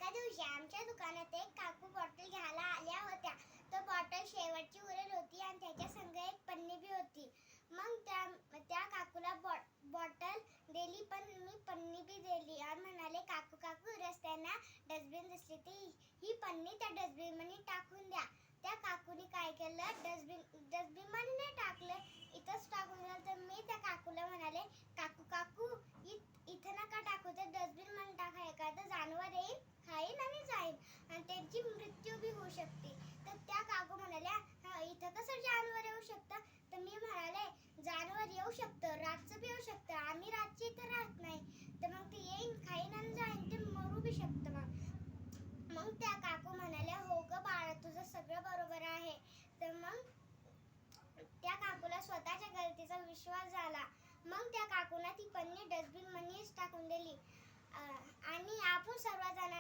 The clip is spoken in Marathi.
एका दिवशी आमच्या दुकानात एक काकू बॉटल घ्यायला आल्या होत्या. तो बॉटल शेवटची उरेल होती आणि त्याच्या संग एक पन्नी बी होती. मग त्या काकूला बॉटल दिली, पण मी पन्नी बी दिली आणि म्हणाले, काकू काकू रस्त्यानं डस्टबिन दिसली ती ही पन्नी त्या डस्टबिन मध्ये टाकून द्या. त्या काकूने काय केलं, डस्टबिन मध्ये नाही टाकलं, इथंच टाकून दिलं. तर मी त्या काकूला म्हणाले, काकू काकू इथं नका टाकू, तर डस्टबिन मध्ये टाका, एखादं जानवर येईल खाईन आणि जाईल आणि त्यांची मृत्यू बी होऊ शकते. तर त्या काकू म्हणाल्या, इथं कसं जानवर येऊ शकतं? तर मी म्हणाले, जानवर येऊ शकतं, रातचं बी येऊ शकतं, आम्ही रातची इथं राहत नाही. तर मग ते येईन खाईन आणि जाईन, ते मरू बी शकतं. मग त्या काकू म्हणाल्या, हो ग बाळा, तुझं सगळं बरोबर आहे. तर मग त्या काकूला स्वतःच्या गलतीचा विश्वास झाला. मग त्या काकूला ती पन्नी डस्टबिन मध्येच टाकून दिली आणि आपण सर्वजण